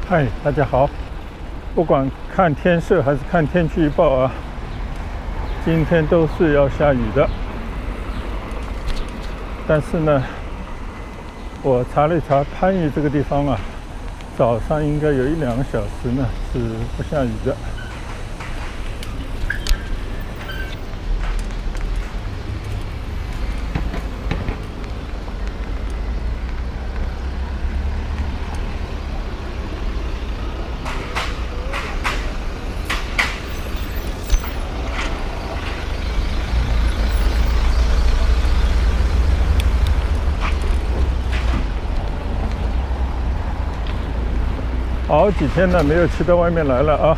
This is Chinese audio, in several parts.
嗨，大家好！不管看天色还是看天气预报啊，今天都是要下雨的。但是呢，我查了一查番禺这个地方啊，早上应该有1-2个小时呢是不下雨的。好几天了没有骑到外面来了啊！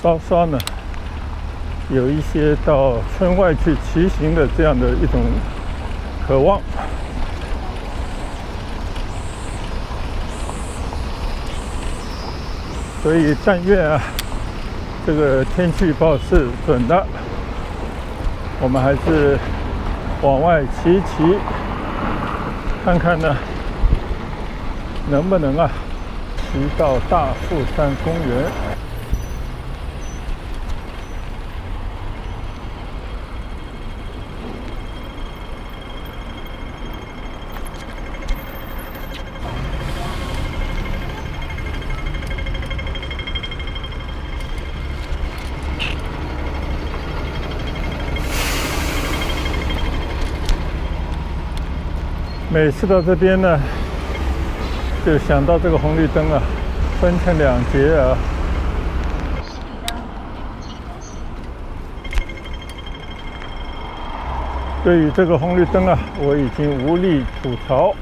稍稍呢，有一些到村外去骑行的这样的一种渴望。所以但愿啊，这个天气预报是准的，我们还是往外骑，看看呢，能不能啊骑到大富山公园。每次到这边呢，就想到这个红绿灯啊，分成2节啊。对于这个红绿灯啊，我已经无力吐槽。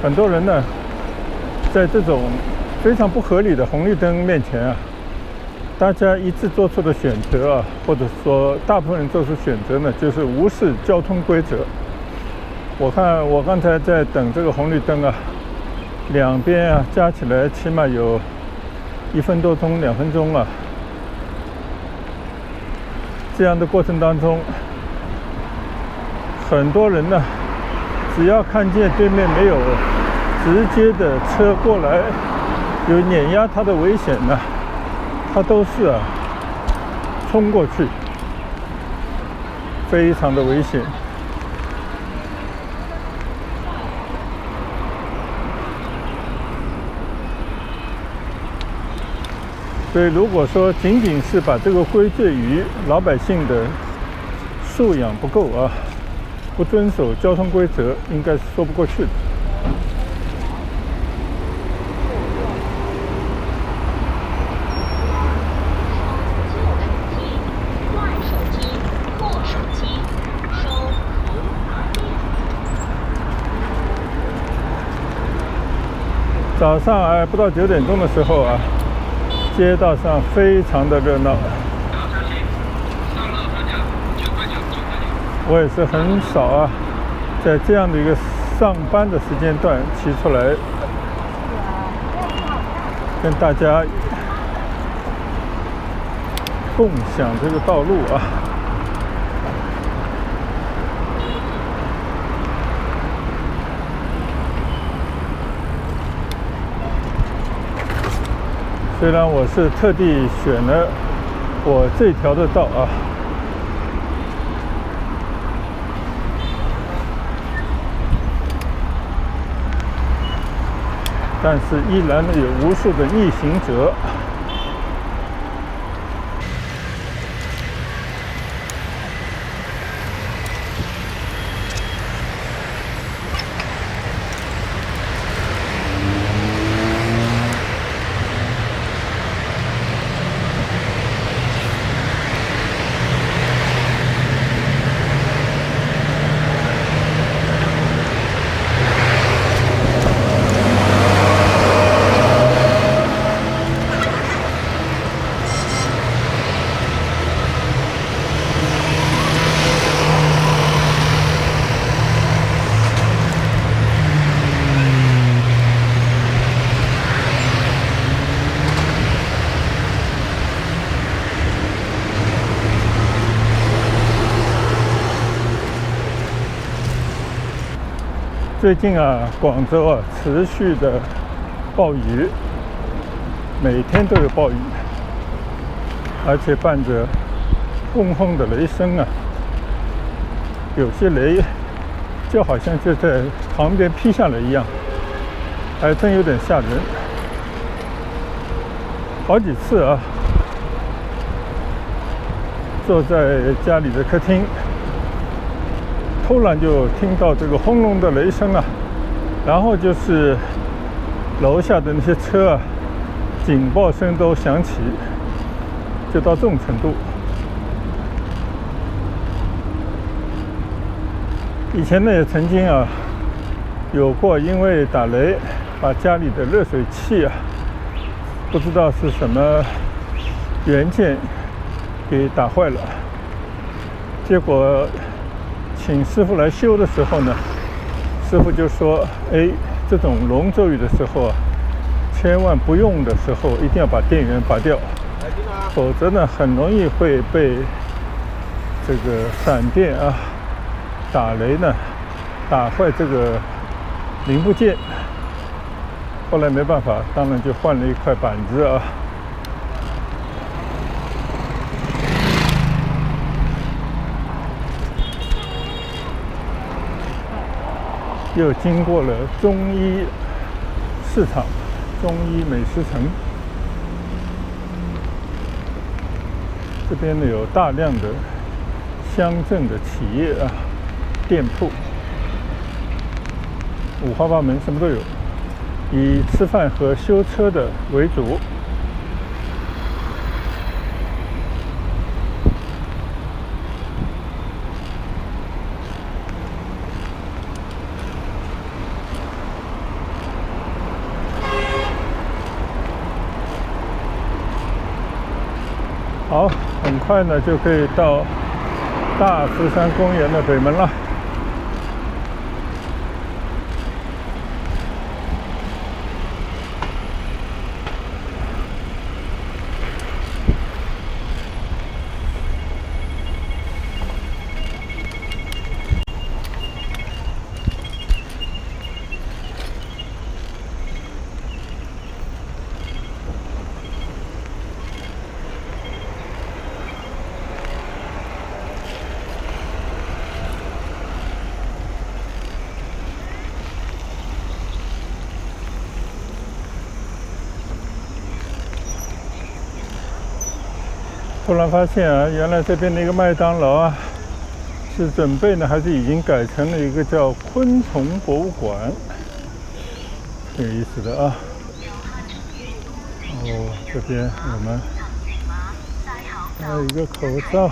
很多人呢，在这种非常不合理的红绿灯面前啊，大家一致做出的选择啊，或者说大部分人做出选择呢，就是无视交通规则。我看我刚才在等这个红绿灯啊，两边啊加起来起码有1分多钟、2分钟啊。这样的过程当中，很多人呢，只要看见对面没有直接的车过来，有碾压他的危险呢，他都是啊冲过去，非常的危险。所以如果说仅仅是把这个归罪于老百姓的素养不够啊，不遵守交通规则，应该是说不过去的。早上不到9点钟的时候啊，街道上非常的热闹。我也是很少啊，在这样的一个上班的时间段骑出来，跟大家共享这个道路啊。虽然我是特地选了我这条的道啊，但是依然有无数的逆行者。最近啊，广州啊持续的暴雨，每天都有暴雨，而且伴着轰轰的雷声啊，有些雷就好像就在旁边劈下来一样，还真有点吓人。好几次啊，坐在家里的客厅，突然就听到这个轰隆的雷声啊，然后就是楼下的那些车啊，警报声都响起，就到这种程度。以前呢也曾经啊有过因为打雷把家里的热水器啊不知道是什么元件给打坏了，结果请师傅来修的时候呢，师傅就说：“哎，这种龙舟雨的时候啊，千万不用的时候一定要把电源拔掉，否则呢很容易会被这个闪电啊、打雷呢打坏这个零部件。”后来没办法，当然就换了一块板子啊。又经过了中医市场、中医美食城，这边呢有大量的乡镇的企业啊、店铺，五花八门，什么都有，以吃饭和修车的为主。好，很快呢就可以到大福山公园的北门了。突然发现啊，原来这边的一个麦当劳啊，是准备呢，还是已经改成了一个叫昆虫博物馆，挺有意思的啊。哦，这边我们还有一个口罩。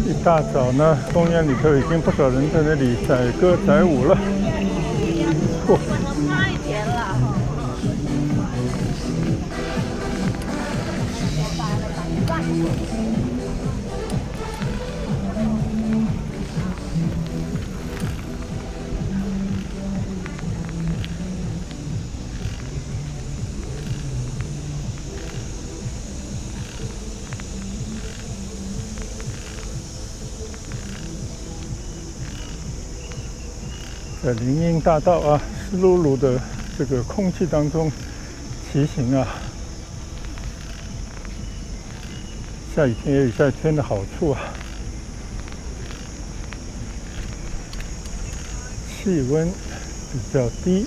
一大早呢，公园里头已经不少人在那里载歌载舞了。嚯！太甜了。在林荫大道啊，湿漉漉的这个空气当中骑行啊，下雨天也有下雨天的好处啊。气温比较低。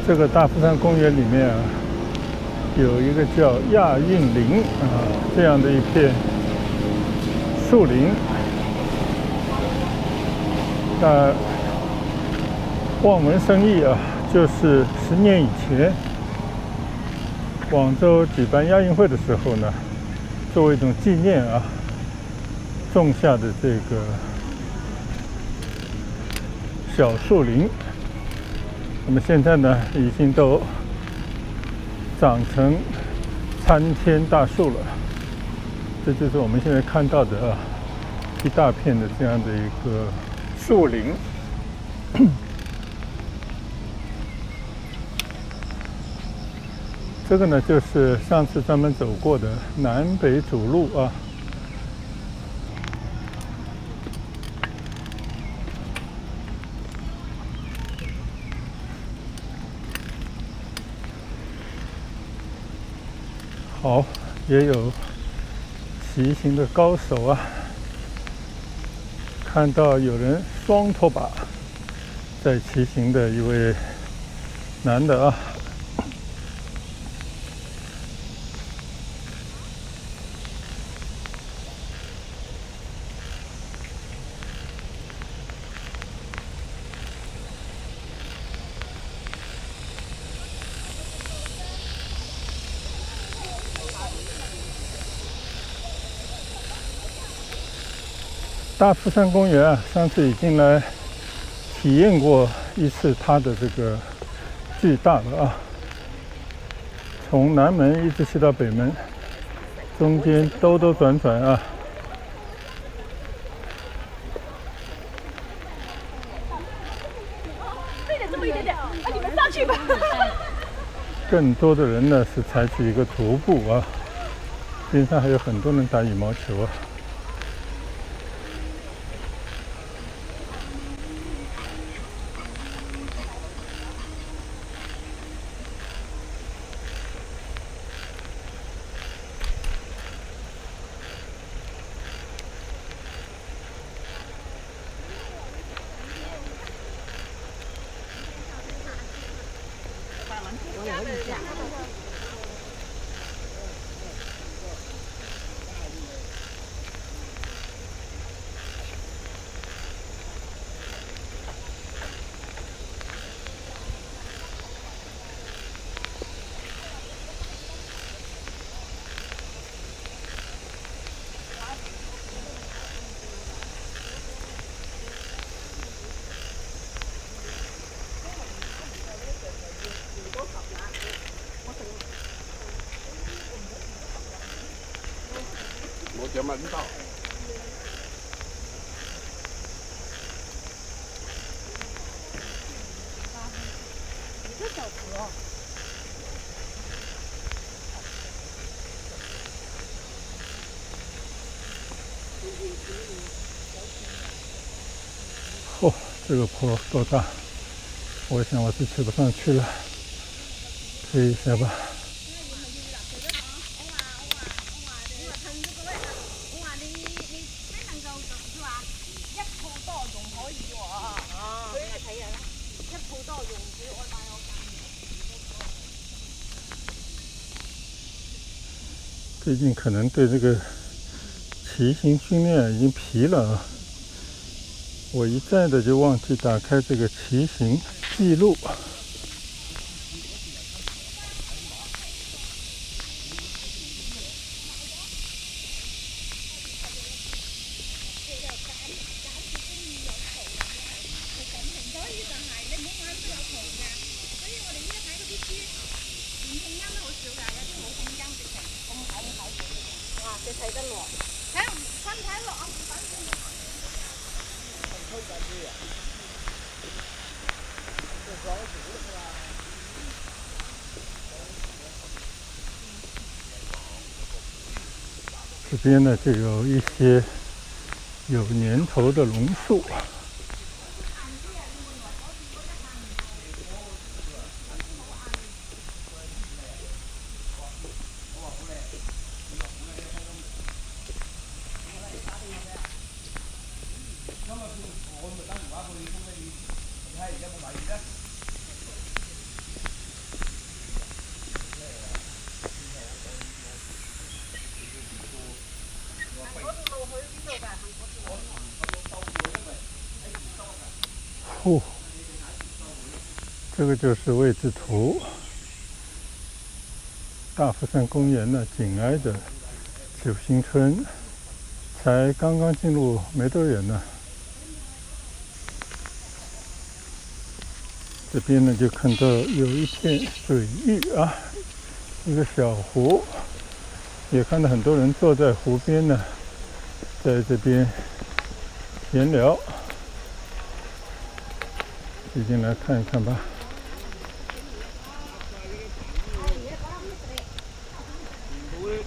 这个大富山公园里面啊，有一个叫亚运林啊这样的一片树林。那望文生义啊，就是10年以前，广州举办亚运会的时候呢，作为一种纪念啊，种下的这个小树林。那么现在呢，已经都长成参天大树了。这就是我们现在看到的啊，一大片的这样的一个树林。这个呢，就是上次专门走过的南北主路啊。好，也有骑行的高手啊。看到有人双拖把在骑行的一位男的啊。大富山公园啊，上次已经来体验过一次它的这个巨大了啊！从南门一直骑到北门，中间兜兜转转啊。对的，这么一点点，啊，你们上去吧。更多的人呢是采取一个徒步啊，边上还有很多人打羽毛球啊。我点满到。1个小时哦。哦，这个坡多大？我想我是骑不上去了，推一下吧。最近可能对这个骑行训练已经疲了啊！我一再的就忘记打开这个骑行记录。这边呢就有一些有年头的榕树。这个就是位置图。大福山公园呢，紧挨着九星村，才刚刚进入没多远呢。这边呢，就看到有一片水域啊，一个小湖，也看到很多人坐在湖边呢，在这边闲聊。一进来看一看吧。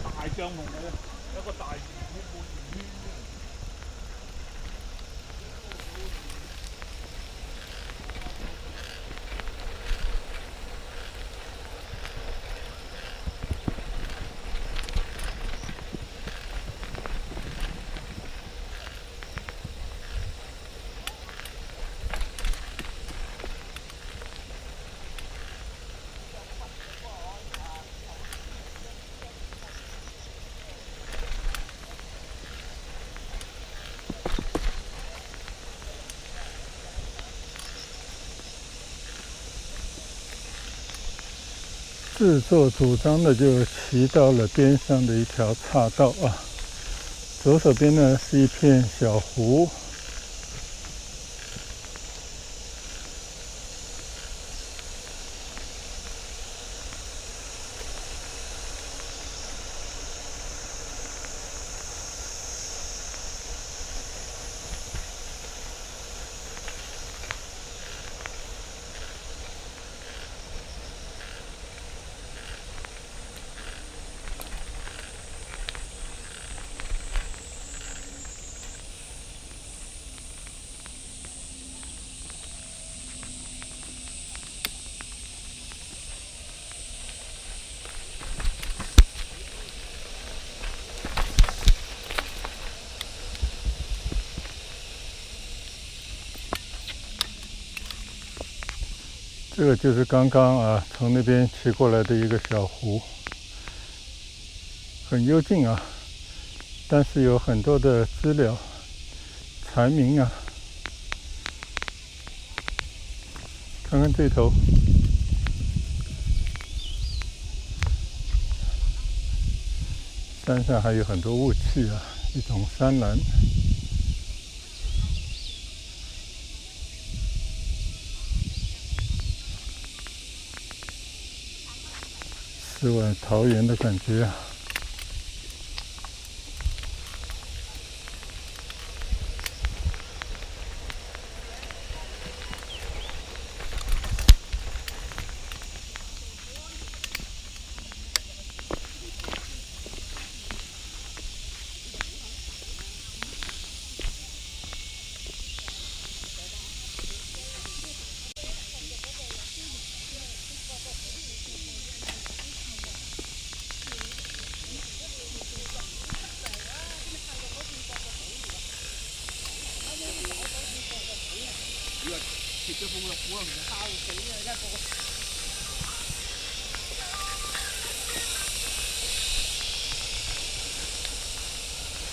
大帳篷嚟嘅，有個大魚半圈。自作主张的就骑到了边上的一条岔道啊，左手边呢是一片小湖，这个就是刚刚从那边骑过来的一个小湖，很幽静啊，但是有很多的知了、蝉鸣啊。看看这头，山上还有很多雾气啊，一种山岚。世外桃源的感觉啊！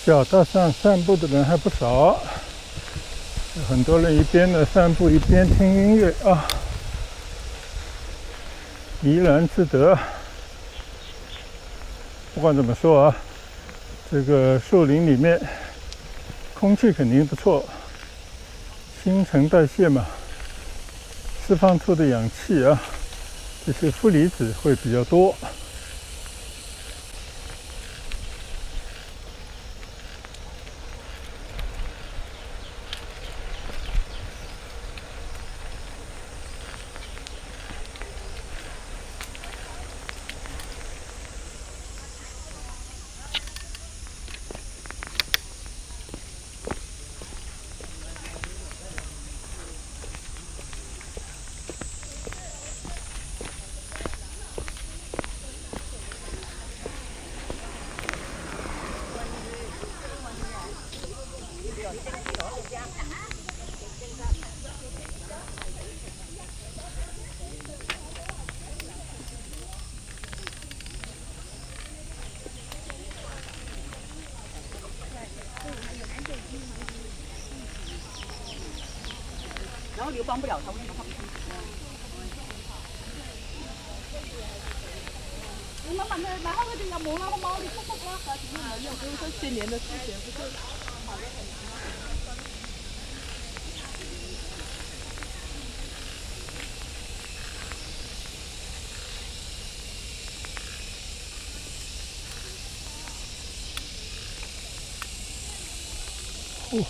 小道上散步的人还不少，很多人一边呢散步一边听音乐啊，怡然自得。不管怎么说啊，这个树林里面空气肯定不错，新陈代谢嘛，释放出的氧气啊，这些负离子会比较多。然后你又帮不了他，为什么他不听？你慢慢的，然后那就要磨那个毛，你不刮，它挺好用。所以说今年的之前不是好的很。哦。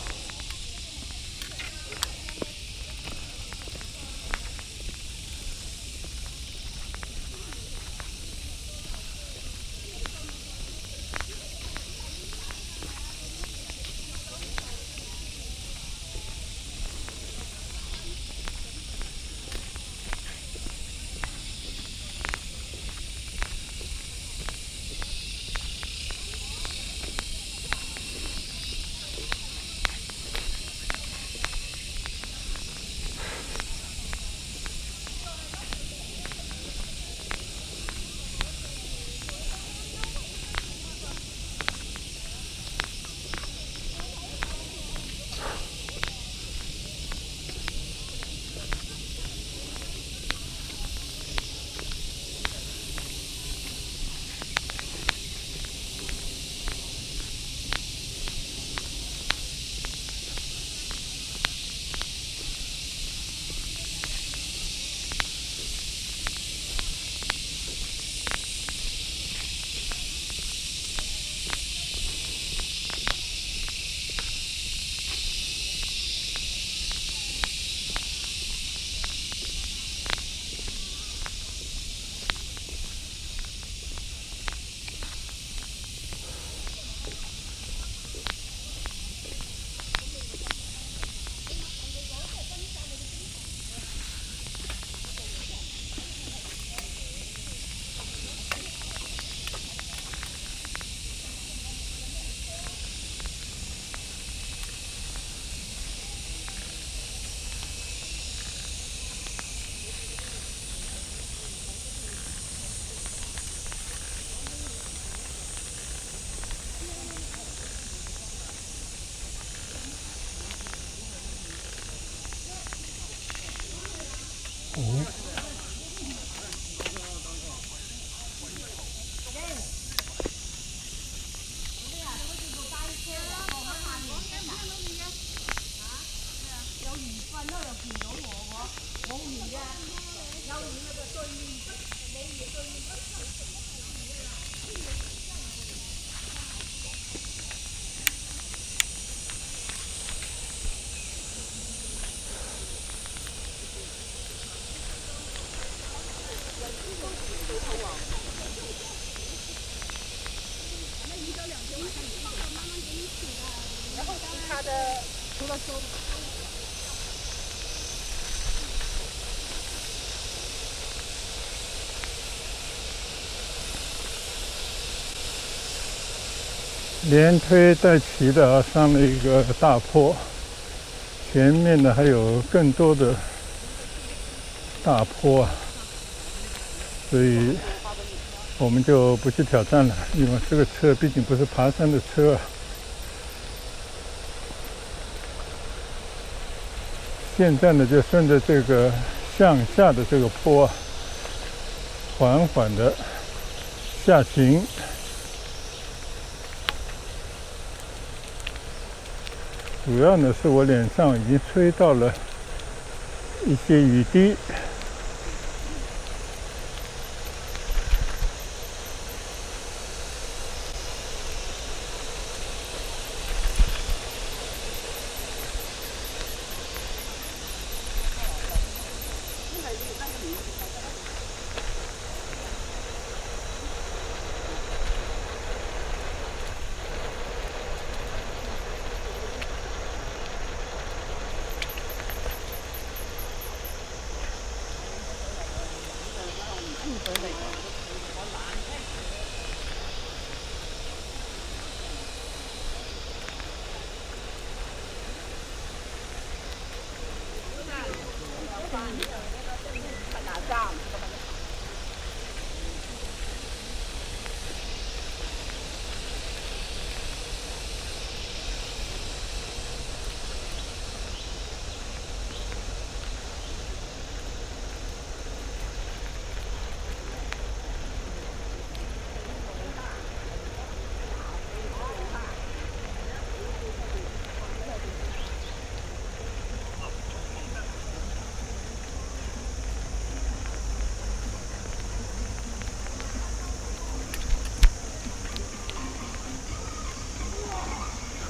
然后其他的除了收。连推带骑的啊，上了一个大坡，前面呢还有更多的大坡啊，所以我们就不去挑战了，因为这个车毕竟不是爬山的车啊。现在呢，就顺着这个向下的这个坡啊，缓缓的下行。主要呢是我脸上已经吹到了一些雨滴。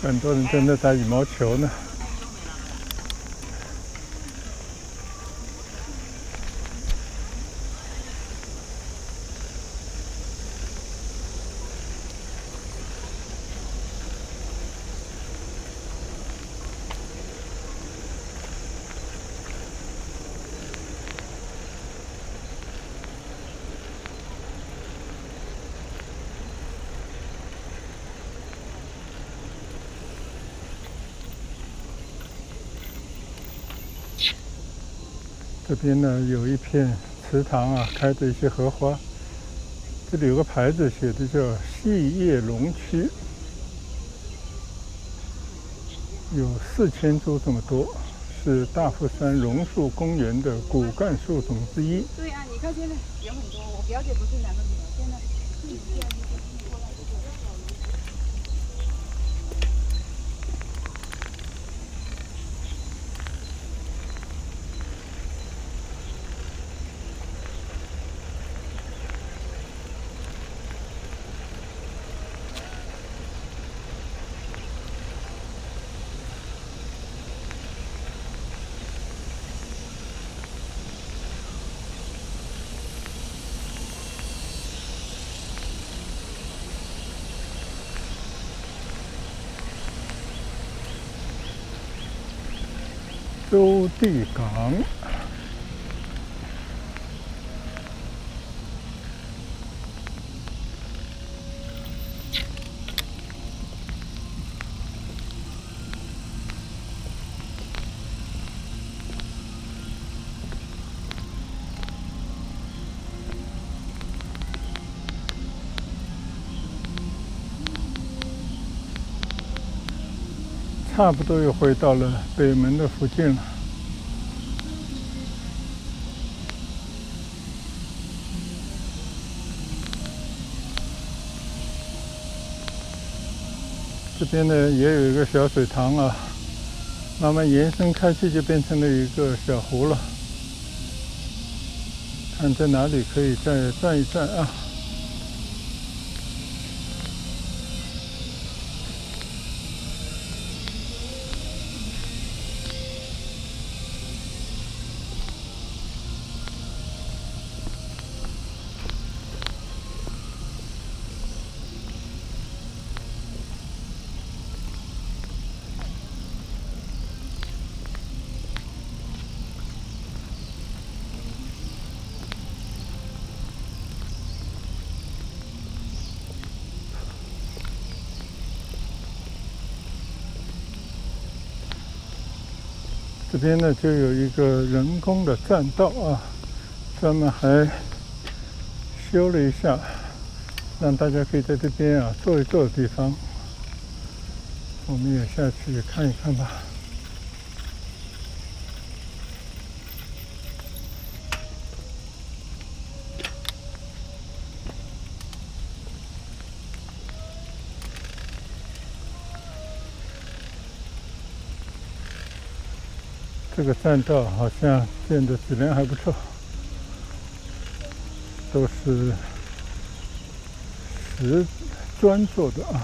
很多人正在打羽毛球呢。这边呢有一片池塘啊，开着一些荷花。这里有个牌子写的叫细叶龙区，有4000株这么多，是大富山榕树公园的骨干树种之一。对啊，你看现在有很多，我表姐不是2个女儿，现在自己这样一个过来的。洲地港，差不多又回到了北门的附近了。这边呢也有一个小水塘啊，慢慢延伸开去就变成了一个小湖了。看在哪里可以再转一转啊。这边呢就有一个人工的栈道啊，专门还修了一下，让大家可以在这边啊坐一坐的地方。我们也下去看一看吧。这个栈道好像建的质量还不错，都是石砖做的啊。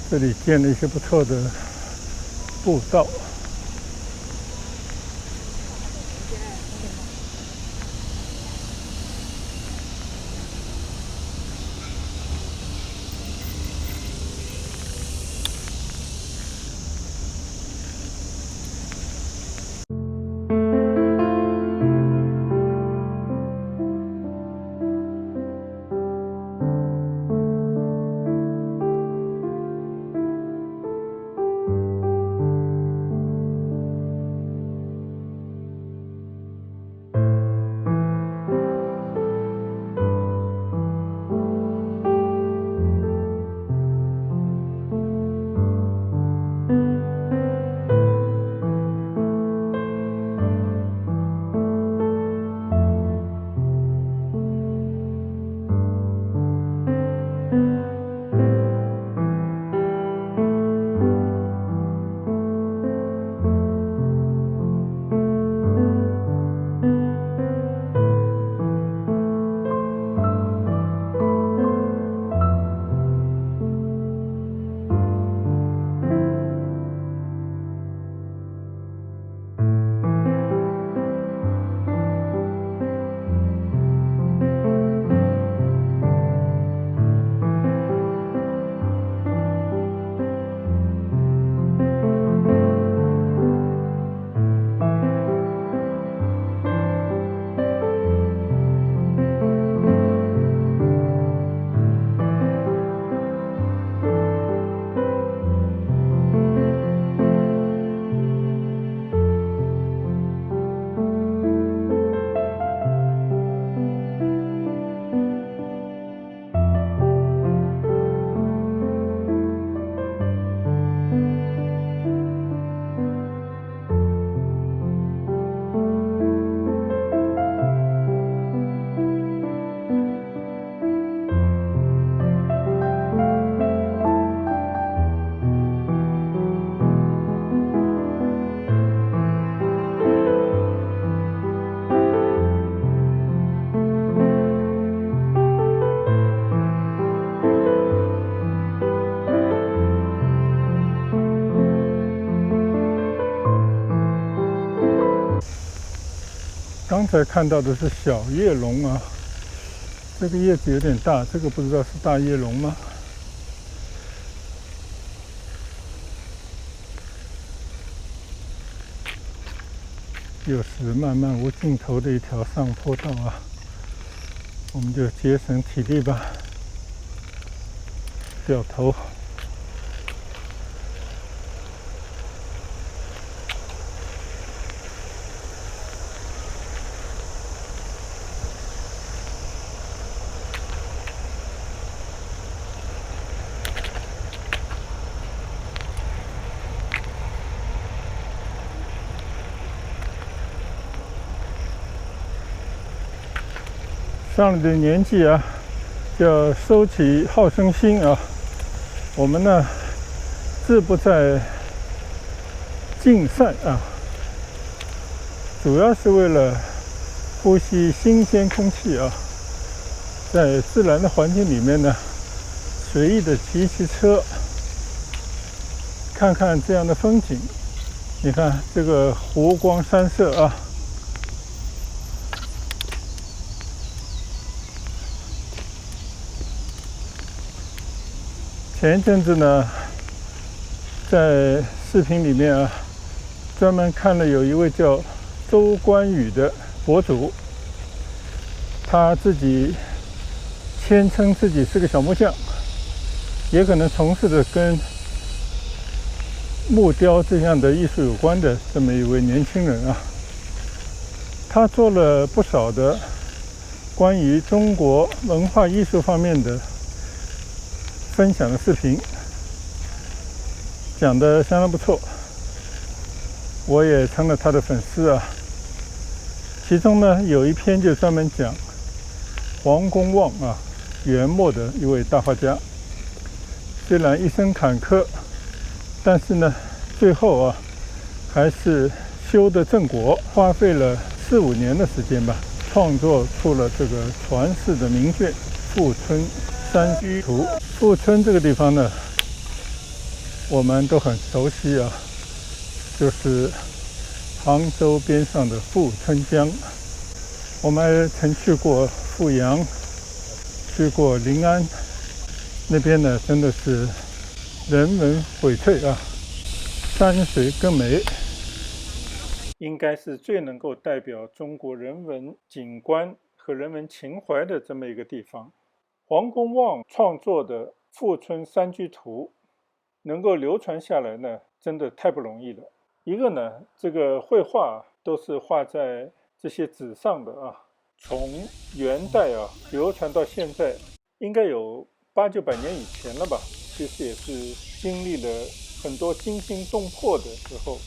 这里建了一些不错的步道。刚才看到的是小叶龙啊，这个叶子有点大，这个不知道是大叶龙吗？又是漫漫无尽头的一条上坡道啊，我们就节省体力吧，掉头。上了点年纪啊，要收起好胜心啊。我们呢，志不在竞赛啊，主要是为了呼吸新鲜空气啊。在自然的环境里面呢，随意的骑车，看看这样的风景。你看这个湖光山色啊。前一阵子呢，在视频里面啊，专门看了有一位叫周关宇的博主，他自己谦称自己是个小木匠，也可能从事着跟木雕这样的艺术有关的这么一位年轻人啊。他做了不少的关于中国文化艺术方面的分享的视频，讲得相当不错，我也成了他的粉丝啊。其中呢，有一篇就专门讲黄公望啊，元末的一位大画家，虽然一生坎坷，但是呢，最后啊，还是修得正果，花费了4、5年的时间吧，创作出了这个传世的名卷《富春山居图》。富春这个地方呢，我们都很熟悉啊，就是杭州边上的富春江。我们曾去过富阳，去过临安，那边呢真的是人文荟萃啊，山水更美，应该是最能够代表中国人文景观和人文情怀的这么一个地方。黄公望创作的《富春山居图》能够流传下来呢，真的太不容易了。一个呢，这个绘画都是画在这些纸上的啊，从元代啊流传到现在，应该有800-900年以前了吧。其实也是经历了很多惊心动魄的时候。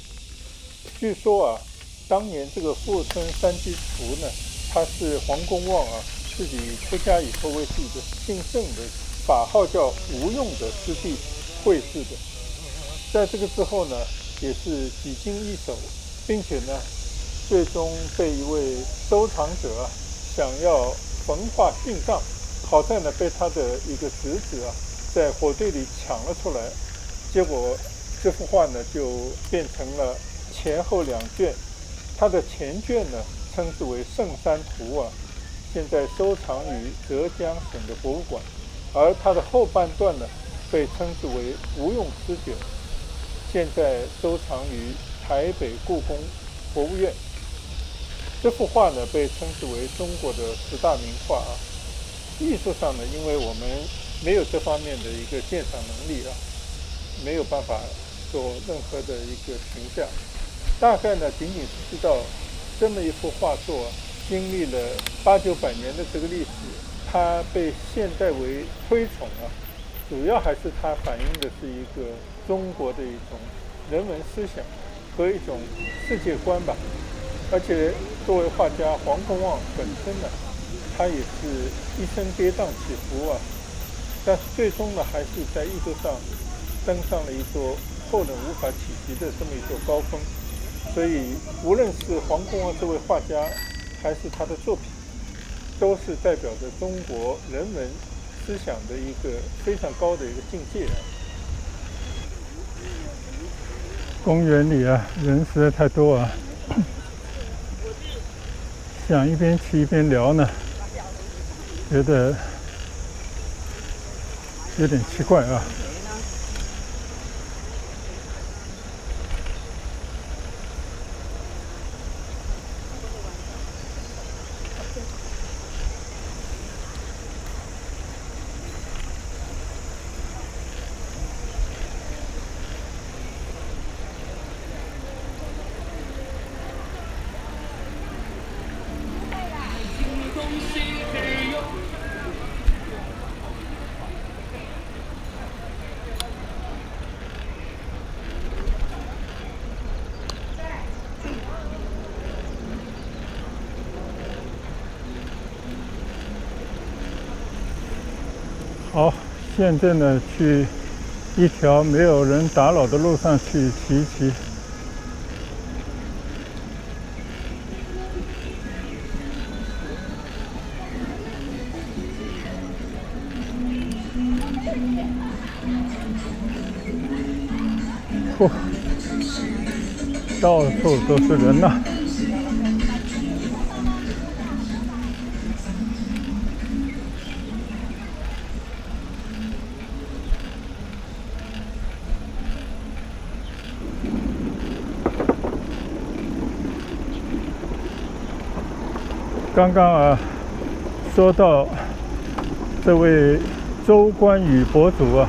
据说啊，当年这个《富春山居图》呢，它是黄公望啊自己出家以后为自己的姓郑的法号叫吴用的师弟绘制的。在这个之后呢，也是几经易手，并且呢，最终被一位收藏者想要焚化殉葬，好在呢被他的一个侄子在火堆里抢了出来，结果这幅画呢就变成了前后2卷，它的前卷呢称之为《圣山图》现在收藏于浙江省的博物馆，而它的后半段呢被称之为《吴用诗卷》，现在收藏于台北故宫博物院。这幅画呢被称之为中国的10大名画艺术上呢，因为我们没有这方面的一个鉴赏能力没有办法做任何的一个评价。大概呢仅仅是知道这么一幅画作经历了800-900年的这个历史，它被现代为推崇主要还是它反映的是一个中国的一种人文思想和一种世界观吧。而且作为画家黄公望本身呢，他也是一生跌宕起伏但是最终呢还是在艺术上登上了一座后人无法企及的这么一座高峰。所以无论是黄公望这位画家还是他的作品，都是代表着中国人文思想的一个非常高的一个境界公园里人实在太多想一边骑一边聊呢，觉得有点奇怪好，现在呢去一条没有人打扰的路上去骑一骑。到处都是人呐！刚刚说到这位周冠宇博主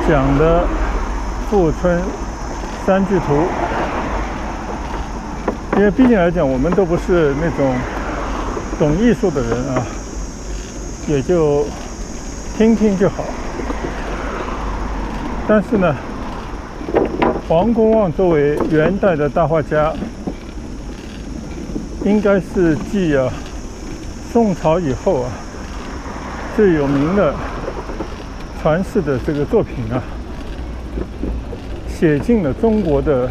讲的《富春山居图》，因为毕竟来讲，我们都不是那种懂艺术的人也就听听就好。但是呢，黄公望作为元代的大画家，应该是继宋朝以后最有名的传世的这个作品写进了中国的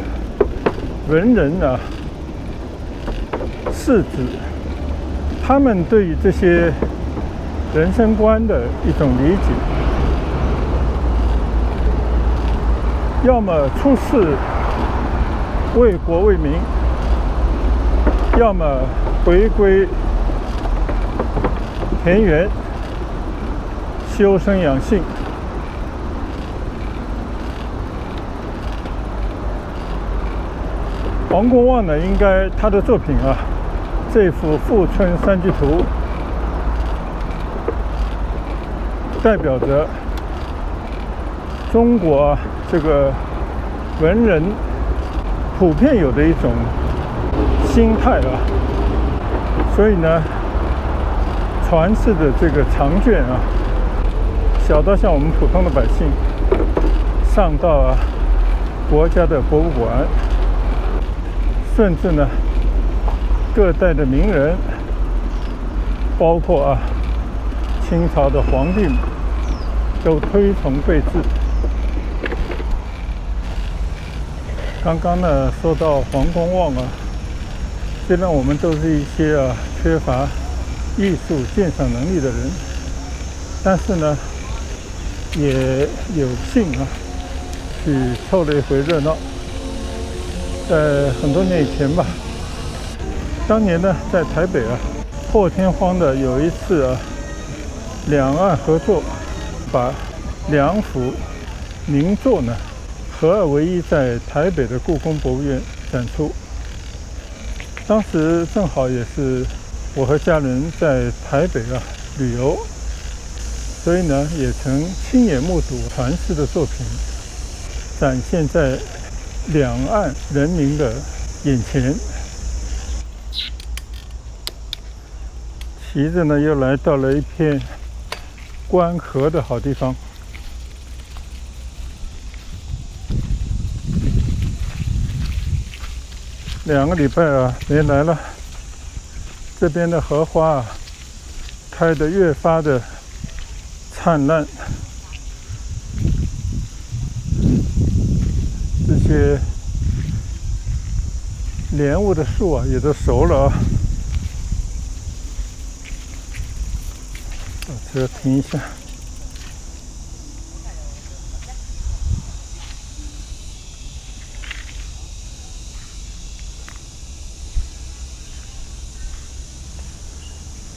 文人士子他们对于这些人生观的一种理解。要么出仕为国为民，要么回归田园修身养性。黄公望呢，应该他的作品啊，这幅《富春山居图》代表着中国这个文人普遍有的一种心态啊，所以呢，传世的这个长卷啊，小到像我们普通的百姓，上到啊国家的博物馆，甚至呢各代的名人，包括啊清朝的皇帝都推崇备至。刚刚呢说到黄公望啊，虽然我们都是一些啊缺乏艺术鉴赏能力的人，但是呢也有幸啊去凑了一回热闹。在很多年以前吧，当年呢在台北啊破天荒的有一次啊两岸合作，把两幅名作呢合二为一，在台北的故宫博物院展出。当时正好也是我和家人在台北啊旅游，所以呢也曾亲眼目睹传世的作品展现在两岸人民的眼前。骑着呢又来到了一片观河的好地方。2个礼拜啊没来了，这边的荷花啊开得越发的灿烂，这些莲雾的树啊也都熟了啊。把车停一下。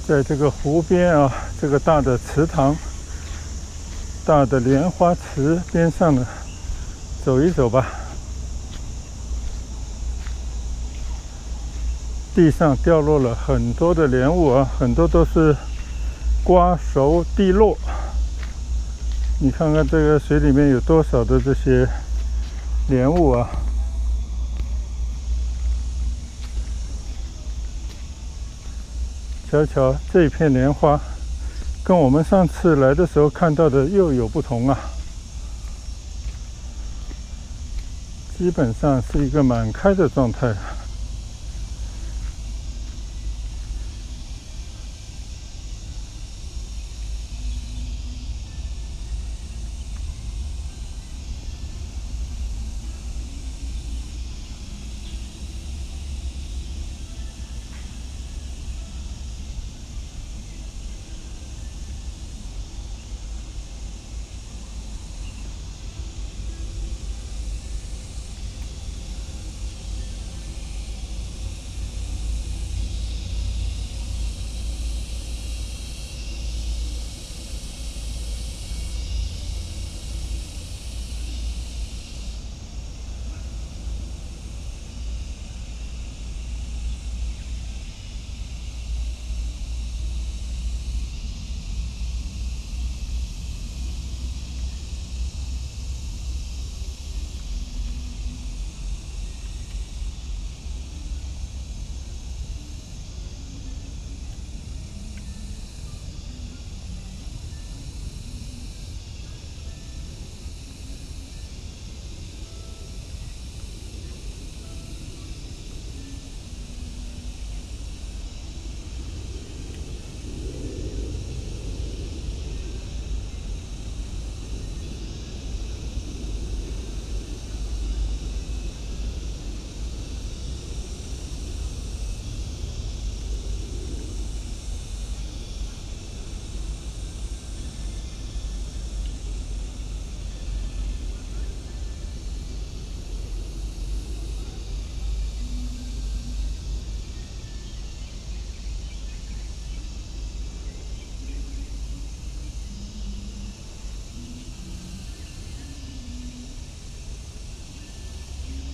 在这个湖边啊，这个大的池塘、大的莲花池边上呢，走一走吧。地上掉落了很多的莲雾啊，很多都是瓜熟蒂落。你看看这个水里面有多少的这些莲雾啊！瞧瞧这片莲花，跟我们上次来的时候看到的又有不同啊！基本上是一个满开的状态。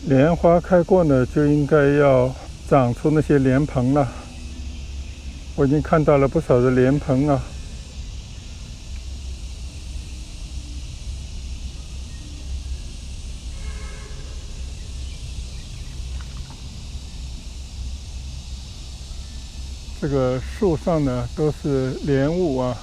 莲花开过呢，就应该要长出那些莲蓬了。我已经看到了不少的莲蓬啊。这个树上呢都是莲雾啊。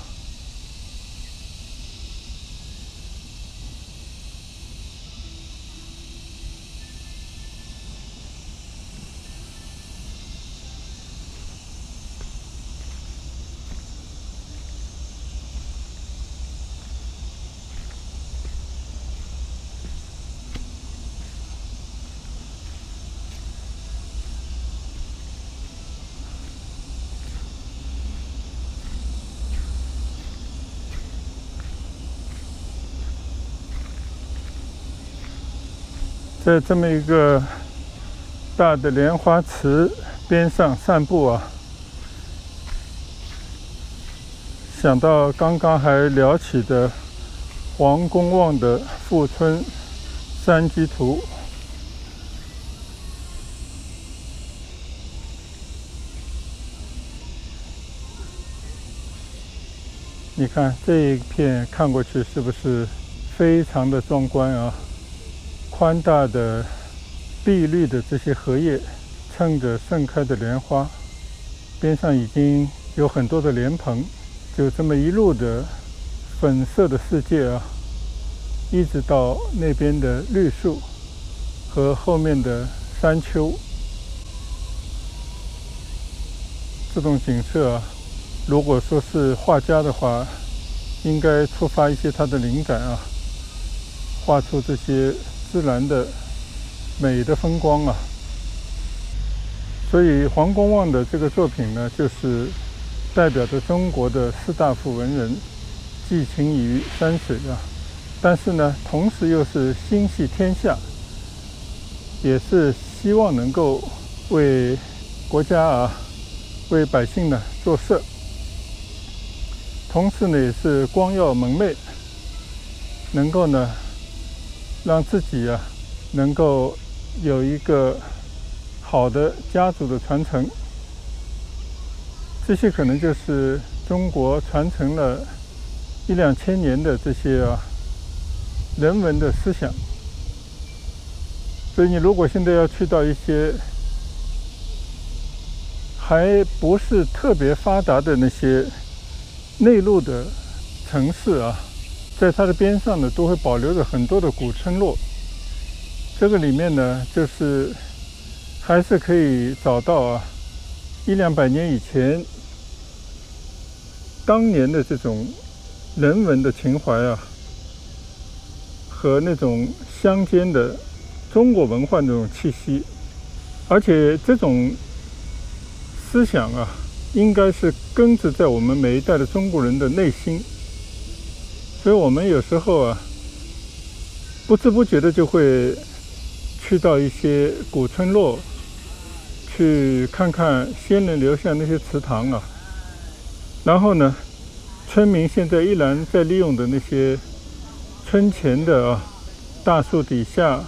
在这么一个大的莲花池边上散步啊，想到刚刚还聊起的黄公望的富春山居图。你看这一片看过去是不是非常的壮观啊？宽大的碧绿的这些荷叶衬着盛开的莲花，边上已经有很多的莲蓬，就这么一路的粉色的世界啊，一直到那边的绿树和后面的山丘。这种景色啊，如果说是画家的话，应该触发一些他的灵感啊，画出这些自然的美的风光啊。所以黄公望的这个作品呢，就是代表着中国的士大夫文人寄情于山水啊，但是呢，同时又是心系天下，也是希望能够为国家啊、为百姓呢做事，同时呢，也是光耀门楣，能够呢让自己啊能够有一个好的家族的传承。这些可能就是中国传承了1、2千年的这些人文的思想。所以你如果现在要去到一些还不是特别发达的那些内陆的城市啊，在它的边上呢，都会保留着很多的古村落。这个里面呢，就是还是可以找到100-200年以前当年的这种人文的情怀啊，和那种乡间的中国文化那种气息。而且这种思想啊，应该是根植在我们每一代的中国人的内心。所以我们有时候不知不觉的就会去到一些古村落，去看看先人留下那些祠堂啊。然后呢，村民现在依然在利用的那些村前的大树底下，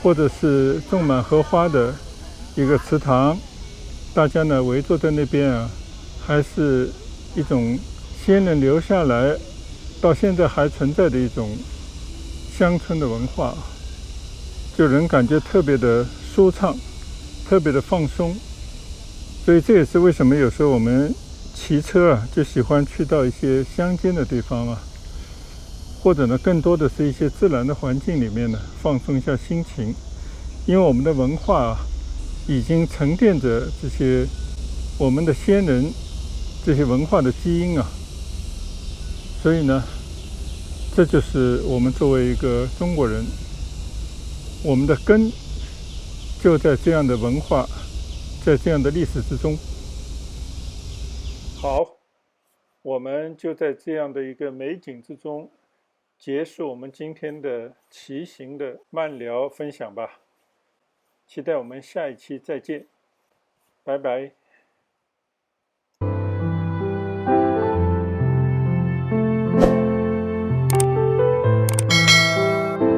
或者是种满荷花的一个祠堂，大家呢围坐在那边还是一种先人留下来到现在还存在的一种乡村的文化，就人感觉特别的舒畅，特别的放松。所以这也是为什么有时候我们骑车就喜欢去到一些乡间的地方或者呢更多的是一些自然的环境里面呢放松一下心情。因为我们的文化已经沉淀着这些我们的先人这些文化的基因所以呢，这就是我们作为一个中国人，我们的根就在这样的文化，在这样的历史之中。好，我们就在这样的一个美景之中结束我们今天的骑行的慢聊分享吧。期待我们下一期再见，拜拜。